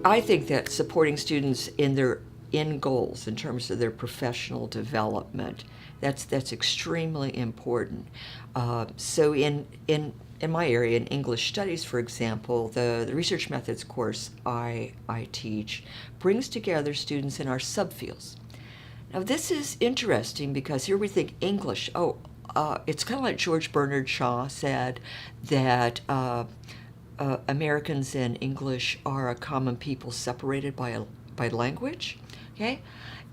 I think that supporting students in their end goals in terms of their professional development, that's extremely important. So in my area, in English studies, for example, the research methods course I teach brings together students in our subfields. Now, this is interesting because here we think English, it's kind of like George Bernard Shaw said that Americans and English are a common people separated by language. Okay?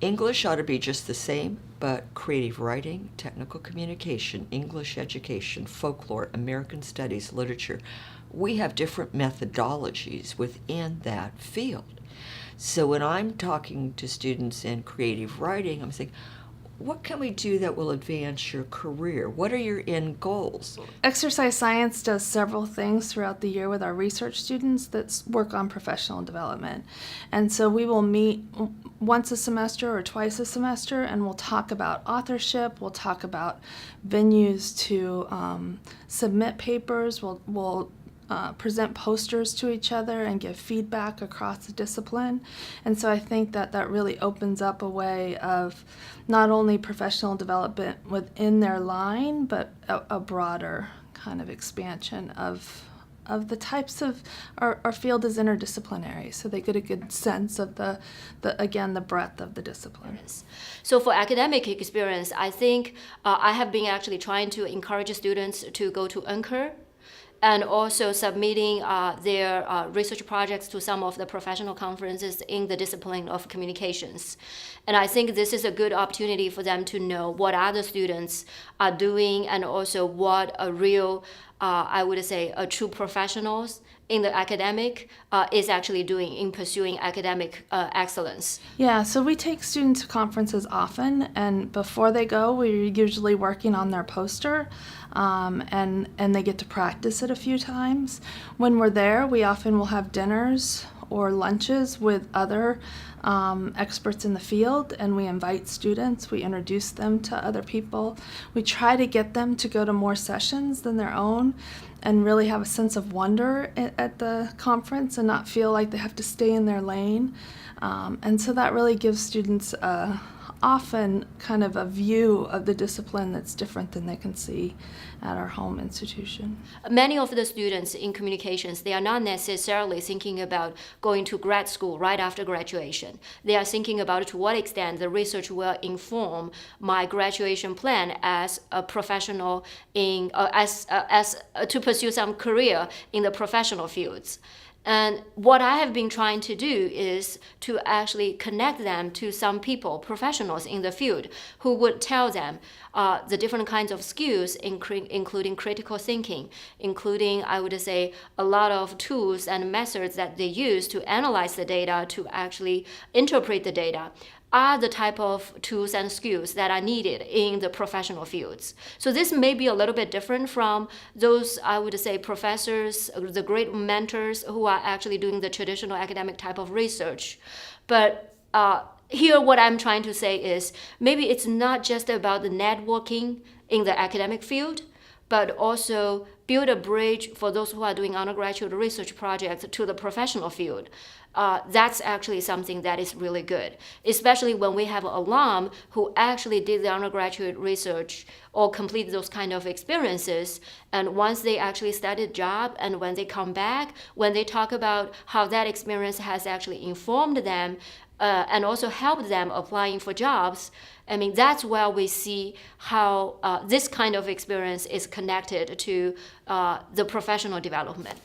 English ought to be just the same, but creative writing, technical communication, English education, folklore, American studies, literature, we have different methodologies within that field. So when I'm talking to students in creative writing, I'm saying, what can we do that will advance your career? What are your end goals? Exercise science does several things throughout the year with our research students that work on professional development. And so we will meet once a semester or twice a semester, and we'll talk about authorship, we'll talk about venues to submit papers, we'll present posters to each other and give feedback across the discipline. And so I think that really opens up a way of not only professional development within their line, but a broader kind of expansion of the types of, our field is interdisciplinary, so they get a good sense of the breadth of the disciplines. So for academic experience, I think I have been actually trying to encourage students to go to NCUR, and also submitting their research projects to some of the professional conferences in the discipline of communications. And I think this is a good opportunity for them to know what other students are doing, and also what a real, I would say, a true professionals in the academic is actually doing in pursuing academic excellence. Yeah, so we take students to conferences often, and before they go, we're usually working on their poster, and they get to practice it a few times. When we're there, we often will have dinners or lunches with other experts in the field, and we invite students, we introduce them to other people. We try to get them to go to more sessions than their own and really have a sense of wonder at the conference and not feel like they have to stay in their lane. And so that really gives students often kind of a view of the discipline that's different than they can see at our home institution. Many of the students in communications, they are not necessarily thinking about going to grad school right after graduation. They are thinking about to what extent the research will inform my graduation plan as a professional in to pursue some career in the professional fields. And what I have been trying to do is to actually connect them to some people, professionals in the field, who would tell them the different kinds of skills, including critical thinking, including, I would say, a lot of tools and methods that they use to analyze the data, to actually interpret the data, are the type of tools and skills that are needed in the professional fields. So this may be a little bit different from those, I would say, professors, the great mentors who are actually doing the traditional academic type of research. But here what I'm trying to say is maybe it's not just about the networking in the academic field, but also build a bridge for those who are doing undergraduate research projects to the professional field. That's actually something that is really good, especially when we have alum who actually did the undergraduate research or completed those kind of experiences. And once they actually started a job, and when they come back, when they talk about how that experience has actually informed them and also helped them applying for jobs, I mean, that's where we see how this kind of experience is connected to the professional development.